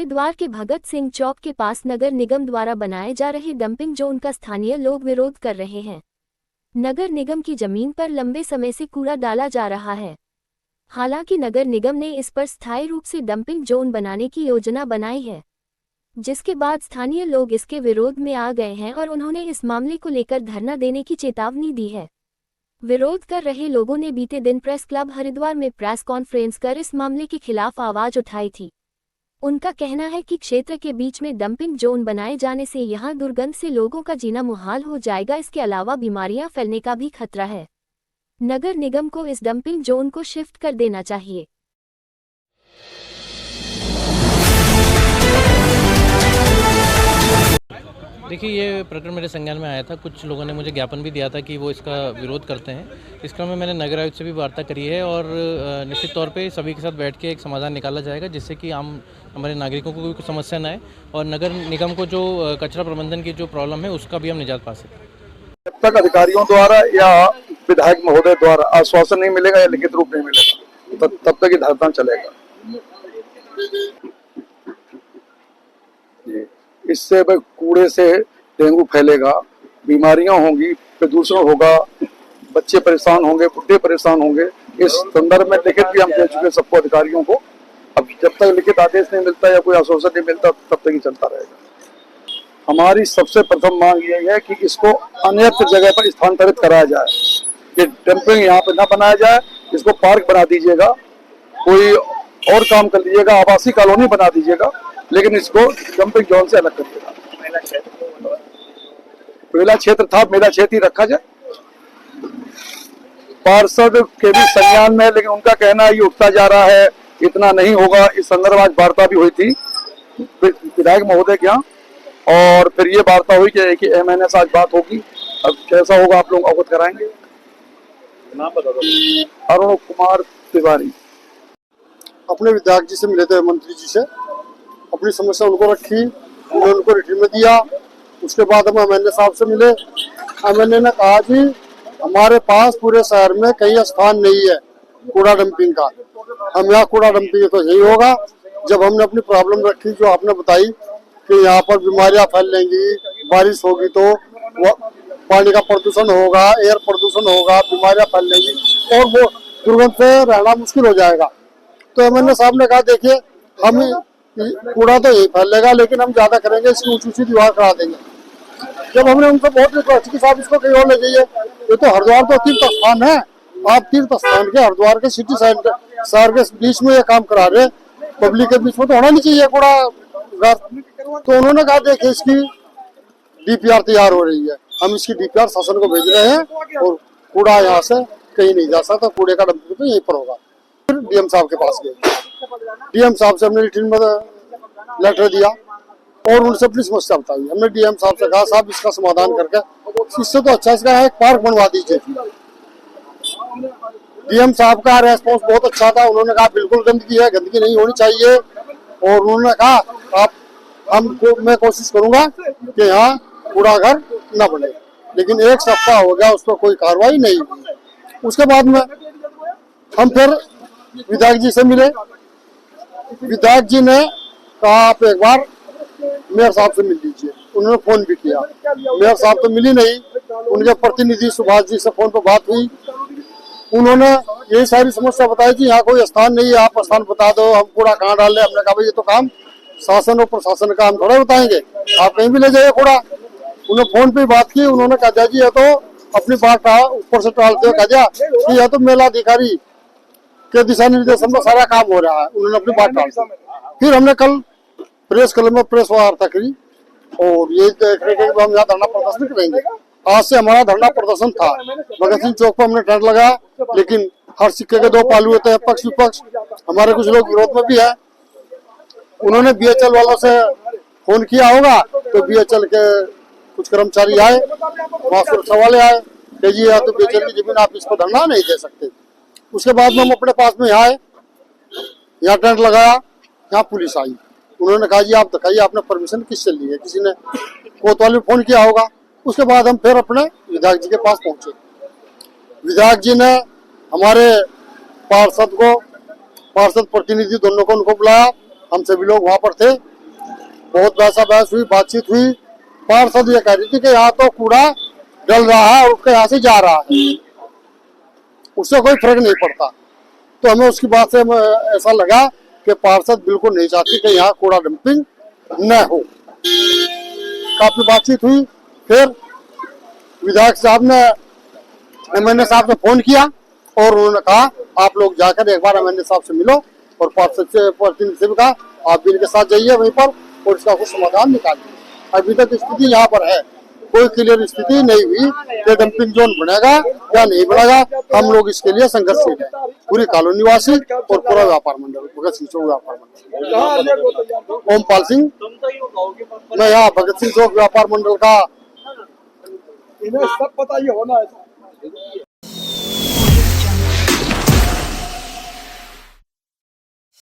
हरिद्वार के भगत सिंह चौक के पास नगर निगम द्वारा बनाए जा रहे डंपिंग जोन का स्थानीय लोग विरोध कर रहे हैं। नगर निगम की जमीन पर लंबे समय से कूड़ा डाला जा रहा है। हालांकि नगर निगम ने इस पर स्थायी रूप से डंपिंग जोन बनाने की योजना बनाई है, जिसके बाद स्थानीय लोग इसके विरोध में आ गए हैं और उन्होंने इस मामले को लेकर धरना देने की चेतावनी दी है। विरोध कर रहे लोगों ने बीते दिन प्रेस क्लब हरिद्वार में प्रेस कॉन्फ्रेंस कर इस मामले के खिलाफ आवाज उठाई थी। उनका कहना है कि क्षेत्र के बीच में डंपिंग जोन बनाए जाने से यहां दुर्गंध से लोगों का जीना मुहाल हो जाएगा। इसके अलावा बीमारियां फैलने का भी खतरा है। नगर निगम को इस डंपिंग जोन को शिफ्ट कर देना चाहिए। देखिए, ये प्रकरण मेरे संज्ञान में आया था। कुछ लोगों ने मुझे ज्ञापन भी दिया था कि वो इसका विरोध करते हैं। इस क्रम में मैंने नगर आयुक्त से भी वार्ता करी है और निश्चित तौर पे सभी के साथ बैठ के एक समाधान निकाला जाएगा, जिससे कि हमारे नागरिकों को कोई समस्या न आए और नगर निगम को जो कचरा प्रबंधन की जो प्रॉब्लम है उसका भी हम निजात पा सकें। जब तक अधिकारियों द्वारा या विधायक महोदय द्वारा आश्वासन नहीं मिलेगा या लिखित रूप नहीं मिलेगा तब तक ये धरना चलेगा। इससे कूड़े से डेंगू फैलेगा, बीमारियां होंगी, प्रदूषण होगा, बच्चे परेशान होंगे, बुढ़े परेशान होंगे। इस संदर्भ में लिखित भी हम कह चुके सबको अधिकारियों को। अब जब तक लिखित आदेश नहीं मिलता या कोई आश्वासन नहीं मिलता तब तक ही चलता रहेगा। हमारी सबसे प्रथम मांग ये है कि इसको अन्यत्र जगह पर स्थानांतरित कराया जाए। ये डंपिंग यहाँ पे न बनाया जाए, इसको पार्क बना दीजिएगा, कोई और काम कर दीजिएगा, आवासीय कॉलोनी बना दीजिएगा, लेकिन इसको डंपिंग जोन से अलग कर देगा। मेला क्षेत्र था, मेला क्षेत्र ही रखा जाए। पार्षद के भी संज्ञान में, लेकिन उनका कहना है ये उठता जा रहा है, इतना नहीं होगा। इस संदर्भ आज वार्ता भी हुई थी विधायक महोदय के यहाँ और फिर ये वार्ता हुई कि MNS आज बात होगी। अब कैसा होगा आप लोग अवगत कराएंगे। नाम बता दो। अरुण कुमार तिवारी। अपने विधायक जी से मिले थे, मंत्री जी से अपनी समस्या उनको रखी, उन्होंने उनको रिटर्न में दिया। उसके बाद हम MNA साहब से मिले। MNA ने कहा कि हमारे पास पूरे शहर में कहीं स्थान नहीं है कूड़ा डंपिंग का, हम यहाँ कूड़ा डंपिंग तो यही होगा। जब हमने अपनी प्रॉब्लम रखी जो आपने बताई कि यहाँ पर बीमारियां फैलेंगी, बारिश होगी तो पानी का प्रदूषण होगा, एयर प्रदूषण होगा, बीमारियां फैलेंगी और वो दुर्गंध से रहना मुश्किल हो जाएगा। तो MNA साहब ने कहा देखिए हम कूड़ा तो यही फैलेगा, लेकिन हम ज्यादा करेंगे, इसकी ऊंची दीवार करा देंगे। जब हमने उनको बहुत रिक्वेस्ट की साहब इसको कहीं और ले जाइए, ये तो हरिद्वार तो तीर्थ स्थान है, आप तीर्थ स्थान के हरिद्वार के सिटी सेंटर शहर के बीच में ये काम करा रहे, पब्लिक के बीच में तो होना नहीं चाहिए कूड़ा घर। तो उन्होंने कहा देखिए इसकी DPR तैयार हो रही है, हम इसकी DPR शासन को भेज रहे हैं और कूड़ा यहाँ से कहीं नहीं जा सकता, कूड़े का डंपिंग तो यहीं पर होगा। फिर DM साहब के पास गए, DM साहब से हमने रिटर्न में लेटर दिया और उनसे अपनी समस्या बताई। हमने DM साहब से कहा साहब इसका समाधान करके इससे तो अच्छा इसका एक पार्क बनवा दीजिए। DM साहब का रेस्पॉन्स बहुत अच्छा था। उन्होंने कहा बिल्कुल गंदगी है, गंदगी नहीं होनी चाहिए और उन्होंने कहा मैं कोशिश करूंगा कि यहाँ कूड़ा घर न बने। लेकिन एक सप्ताह हो गया, उस पर कोई कार्रवाई नहीं हुई। उसके बाद में हम फिर विधायक जी से मिले। विधायक जी ने कहा आप एक बार मेयर साहब से मिल लीजिए। उन्होंने फोन भी किया, मेयर साहब तो मिली नहीं। उनके प्रतिनिधि सुभाष जी से फोन पर बात हुई, उन्होंने यही सारी समस्या बताई कि यहाँ कोई स्थान नहीं है, आप स्थान बता दो, हम कूड़ा कहाँ डाल रहे। हमने कहा भाई ये तो काम शासन और प्रशासन का, हम थोड़ा बताएंगे, आप कहीं भी ले जाइए कूड़ा। उन्होंने फोन पे बात की, उन्होंने कहा जी ये तो अपनी बात ऊपर से टालते हुए कहा कि यह तो मेला अधिकारी के दिशा निर्देशन में सारा काम हो रहा है। उन्होंने अपनी बात टाल। फिर हमने कल प्रेस क्लब में प्रेस वार्ता करी और ये देख रहे कि हम यहाँ धरना प्रदर्शन करेंगे। आज से हमारा धरना प्रदर्शन था, भगत सिंह चौक पर हमने टेंट लगाया, लेकिन हर सिक्के के दो पहलू होते हैं, पक्ष विपक्ष। हमारे कुछ लोग विरोध में भी है। उन्होंने BHL वालों से फोन किया होगा तो BHL के कुछ कर्मचारी आए, वहाँ सुरक्षा वाले आए कि जी या तो BHL की जमीन आप इसको धरना नहीं दे सकते। उसके बाद में हम अपने पास में यहाँ आए, यहाँ टेंट लगाया, यहाँ पुलिस आई। उन्होंने कहा जी आप दिखाइए आपने परमिशन किससे ली है, किसी ने कोतवाली में फोन किया होगा। उसके बाद हम फिर अपने विधायक जी के पास पहुंचे। विधायक जी ने हमारे पार्षद प्रतिनिधि दोनों को उनको बुलाया, हम सभी लोग वहां पर थे। बहुत बहस हुई, बातचीत हुई। पार्षद ये कह रही थी कि यहाँ तो कूड़ा डल रहा है और उसके यहाँ से जा रहा है, उससे कोई फर्क नहीं पड़ता। तो हमें उसकी बात से ऐसा लगा कि पार्षद बिल्कुल नहीं चाहती कि यहाँ कूड़ा डंपिंग न हो। काफी बातचीत हुई। फिर विधायक साहब ने एमएनए साहब ने फोन किया और उन्होंने कहा आप लोग जाकर एक बार एमएनए साहब से मिलो और पार्षद से प्रतिनिधि से भी कहा आप भी इनके साथ जाइए वहीं पर और इसका कुछ समाधान निकालिए। अभी तक स्थिति यहाँ पर है, कोई क्लियर स्थिति नहीं हुई कि डंपिंग जोन बनेगा या नहीं बनेगा। हम लोग इसके लिए संघर्षशील है, पूरी कॉलोनी निवासी और पूरा व्यापार मंडल, भगत सिंह चौक व्यापार मंडल। ओमपाल सिंह, मैं यहाँ भगत सिंह चौक व्यापार मंडल का। इन्हें सब पता ये होना है।